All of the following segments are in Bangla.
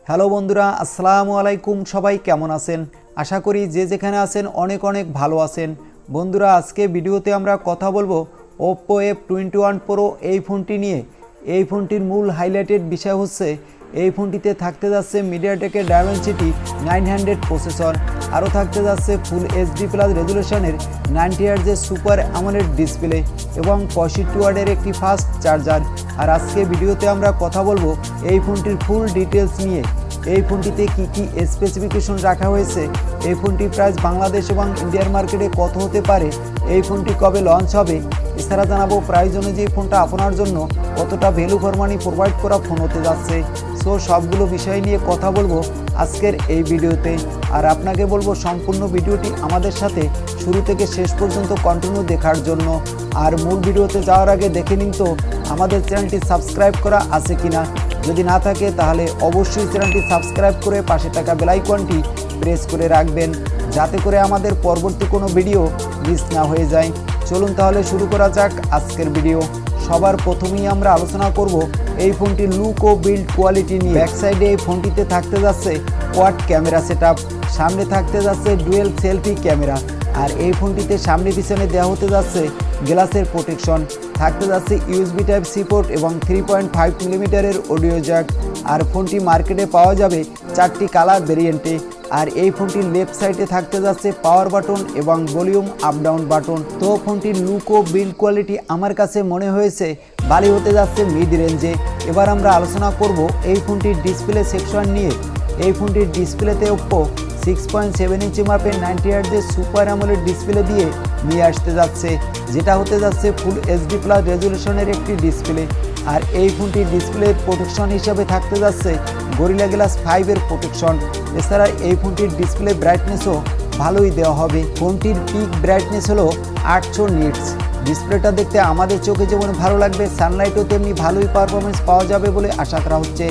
হ্যালো বন্ধুরা, আসসালামু আলাইকুম। সবাই কেমন আছেন? আশা করি যে যেখানে আছেন অনেক অনেক ভালো আছেন। বন্ধুরা, আজকে ভিডিওতে আমরা কথা বলবো Oppo F21 Pro এই ফোনটি নিয়ে। এই ফোনটির মূল হাইলাইটেড বিষয় হচ্ছে এই ফোনটিতে থাকতে যাচ্ছে মিডিয়াটেকের ডায়মেনসিটি 900 প্রসেসর, আরও থাকতে যাচ্ছে ফুল এইচডি প্লাস রেজুলেশনের 90 হার্জের সুপার অ্যামোলেড ডিসপ্লে এবং 65 ওয়াটের একটি ফাস্ট চার্জার। আর আজকে ভিডিওতে আমরা কথা বলবো এই ফোনটির ফুল ডিটেলস নিয়ে। এই ফোনটিতে কি কি স্পেসিফিকেশন রাখা হয়েছে, এই ফোনটির প্রাইস বাংলাদেশ এবং ইন্ডিয়ার মার্কেটে কত হতে পারে, এই ফোনটি কবে লঞ্চ হবে, এছাড়া জানাবো প্রাইস অনুযায়ী ফোনটা আপনার জন্য কতটা ভ্যালু ফর মানি প্রোভাইড করা ফোন হতে যাচ্ছে। সো সবগুলো বিষয় নিয়ে কথা বলবো আজকের এই ভিডিওতে। আর আপনাকে বলবো সম্পূর্ণ ভিডিওটি আমাদের সাথে শুরু থেকে শেষ পর্যন্ত কন্টিনিউ দেখার জন্য। আর মূল ভিডিওতে যাওয়ার আগে দেখে নিন তো আমাদের চ্যানেলটি সাবস্ক্রাইব করা আছে কিনা। যদি না থাকে তাহলে অবশ্যই চ্যানেলটি সাবস্ক্রাইব করে পাশে থাকা বেল আইকনটি প্রেস করে রাখবেন, যাতে করে আমাদের পরবর্তী কোনো ভিডিও মিস না হয়ে যায়। চলুন তাহলে শুরু করা যাক আজকের ভিডিও। সবার প্রথমেই আমরা আলোচনা করব এই ফোনটির লুক ও বিল্ড কোয়ালিটি নিয়ে। ব্যাক সাইডে এই ফোনটিতে থাকতে যাচ্ছে কোয়াড ক্যামেরা সেটআপ, সামনে থাকতে যাচ্ছে ডুয়েল সেলফি ক্যামেরা। আর এই ফোনটিতে সামনে পিছনে দেওয়া হতে যাচ্ছে গ্লাসের প্রোটেকশন, থাকতে যাচ্ছে ইউএসবি টাইপ সি পোর্ট এবং 3.5 মিলিমিটারের অডিও জ্যাক। আর ফোনটি মার্কেটে পাওয়া যাবে 4টি কালার ভেরিয়েন্টে। আর এই ফোনটির লেফট সাইডে থাকতে যাচ্ছে পাওয়ার বাটন এবং ভলিউম আপ ডাউন বাটন। তো ফোনটির লুক ও বিল্ড কোয়ালিটি আমার কাছে মনে হয়েছে ভালো হতে যাচ্ছে মিড রেঞ্জে। এবার আমরা আলোচনা করব এই ফোনটির ডিসপ্লে সেকশন নিয়ে। এই ফোনটির ডিসপ্লেতে Oppo 6.7 ইঞ্চি মাপের 90 হার্জের সুপার অ্যামোলেড ডিসপ্লে দিয়ে নিয়ে আসতে যাচ্ছে, যেটা হতে যাচ্ছে ফুল এইচডি প্লাস রেজুলেশনের একটি ডিসপ্লে। আর এই ফোনটির ডিসপ্লের প্রোটেকশন হিসাবে থাকতে যাচ্ছে গরিলা গ্লাস 5 প্রোটেকশন। এছাড়া এই ফোনটির ডিসপ্লে ব্রাইটনেসও ভালোই দেওয়া হবে। ফোনটির পিক ব্রাইটনেস হলো 800 নিটস। ডিসপ্লেটা দেখতে আমাদের চোখে যেমন ভালো লাগবে, সানলাইটও তেমনি ভালোই পারফরমেন্স পাওয়া যাবে বলে আশা করা হচ্ছে।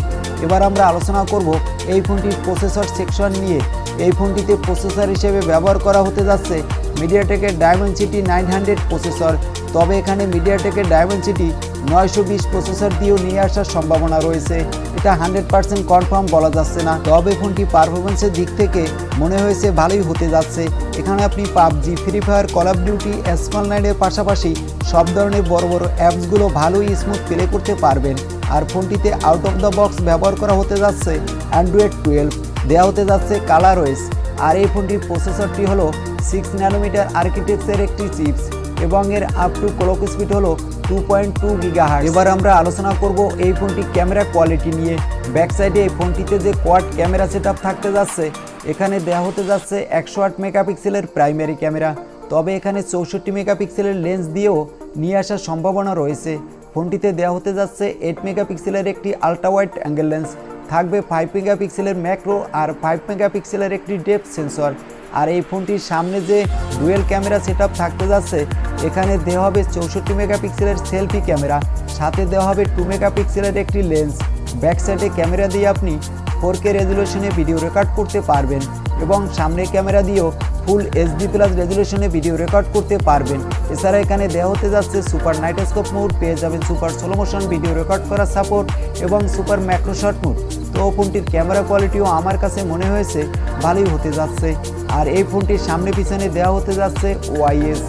এবার আমরা আলোচনা করব এই ফোনটির প্রসেসর সেকশন নিয়ে। এই ফোনটিতে প্রসেসর হিসেবে ব্যবহার করা হতে যাচ্ছে মিডিয়াটেকের ডায়মেনসিটি 900 প্রসেসর। তবে এখানে মিডিয়াটেকের ডায়মেনসিটি 920 প্রসেসর দিয়েও নিয়ে আসার সম্ভাবনা রয়েছে। এটা 100% কনফার্ম বলা যাচ্ছে না, তবে ফোনটি পারফরমেন্সের দিক থেকে মনে হয়েছে ভালোই হতে যাচ্ছে। এখানে আপনি PUBG, free fire, call of duty, স্মল নাইটের পাশাপাশি সব ধরনের বড় বড় অ্যাপসগুলো ভালোই স্মুথ প্লে করতে পারবেন। আর ফোনটিতে আউট অফ দ্য বক্স ব্যবহার করা হতে যাচ্ছে অ্যান্ড্রয়েড 12, দেওয়া হতে যাচ্ছে কালার ওয়েস। আর এই ফোনটির প্রসেসরটি হলো 6 ন্যানোমিটার আর্কিটেকচারের একটি চিপস এবং এর আপ টু ক্লক স্পিড হলো 2.2 গিগাহার্টজ। এবার আমরা আলোচনা করব এই ফোনটির ক্যামেরা কোয়ালিটি নিয়ে। ব্যাক সাইডে এই ফোনটিতে যে কোয়াড ক্যামেরা সেটআপ থাকতে যাচ্ছে, এখানে দেওয়া হতে যাচ্ছে 108 মেগাপিক্সেলের প্রাইমারি ক্যামেরা। তবে এখানে 64 মেগাপিক্সেলের লেন্স দিয়েও নিয়ে আসার সম্ভাবনা রয়েছে। ফোনটিতে দেওয়া হতে যাচ্ছে 8 মেগাপিক্সেলের একটি আলট্রা ওয়াইড অ্যাঙ্গেল লেন্স, থাকবে 5 মেগাপিক্সেলের ম্যাক্রো আর 5 মেগাপিক্সেলের একটি ডেপথ সেন্সর। আর এই ফোনটির সামনে যে ডুয়েল ক্যামেরা সেটআপ থাকতে যাচ্ছে, এখানে দেওয়া হবে 64 মেগাপিক্সেলের সেলফি ক্যামেরা, সাথে দেওয়া হবে 2 মেগাপিক্সেলের একটি লেন্স। ব্যাক সাইডে ক্যামেরা দিয়ে আপনি 4K রেজুলেশনে ভিডিও রেকর্ড করতে পারবেন এবং সামনে ক্যামেরা দিয়েও ফুল এইচডি প্লাস রেজুলেশনে ভিডিও রেকর্ড করতে পারবেন। এছাড়া এখানে দেওয়া হতে যাচ্ছে সুপার নাইটোস্কোপ মোড, পেয়ে যাবেন super slow motion video record করার সাপোর্ট এবং সুপার ম্যাক্রো শট মোড। তো ফোনটির ক্যামেরা কোয়ালিটিও আমার কাছে মনে হয়েছে ভালোই হতে যাচ্ছে। আর এই ফোনটির সামনে পিছনে দেওয়া হতে যাচ্ছে ওআইএস,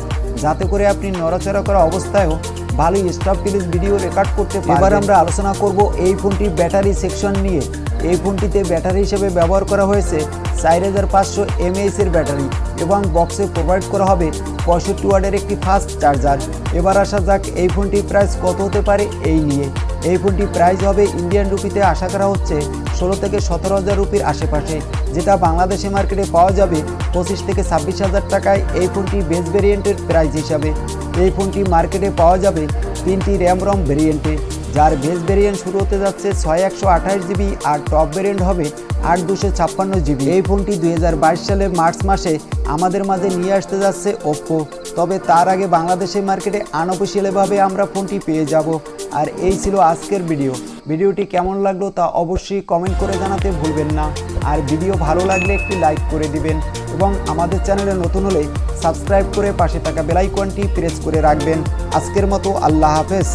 যাতে করে আপনি নড়াচড়া করা অবস্থায়ও ভালোই স্টপ ক্লিক ভিডিও রেকর্ড করতে পারবেন। এবার আমরা আলোচনা করব এই ফোনটির ব্যাটারি সেকশন নিয়ে। এই ফোনটিতে ব্যাটারি হিসেবে ব্যবহার করা হয়েছে 4500 mAh এর ব্যাটারি এবং বক্সে প্রোভাইড করা হবে 65 ওয়াটের একটি ফাস্ট চার্জার। এবার আসা যাক এই ফোনটির প্রাইস কত হতে পারে এই নিয়ে। এই ফোনটির প্রাইস হবে ইন্ডিয়ান রুপিতে আশা করা হচ্ছে 16 থেকে 17,000 রুপির আশেপাশে, যেটা বাংলাদেশে মার্কেটে পাওয়া যাবে 25 থেকে 26,000 টাকায়। এই ফোনটি বেস ভেরিয়েন্টের প্রাইস হিসাবে এই ফোনটি মার্কেটে পাওয়া যাবে 3টি র্যাম রম ভেরিয়েন্টে, যার বেস ভেরিয়েন্ট শুরু হতে যাচ্ছে 6128 জিবি আর টপ ভেরিয়েন্ট হবে 8256 জিবি। এই ফোনটি 2022 সালের মার্চ মাসে আমাদের মাঝে নিয়ে আসতে যাচ্ছে Oppo। তবে তার আগে বাংলাদেশের মার্কেটে আনঅফিসিয়ালভাবে আমরা ফোনটি পেয়ে যাব। আর এই ছিল আজকের ভিডিওটি কেমন লাগলো তা অবশ্যই কমেন্ট করে জানাতে ভুলবেন না। আর ভিডিও ভালো লাগলে একটি লাইক করে দিবেন এবং আমাদের চ্যানেলে নতুন হলে সাবস্ক্রাইব করে পাশে থাকা বেল আইকনটি প্রেস করে রাখবেন। আজকের মতো আল্লাহ হাফেজ।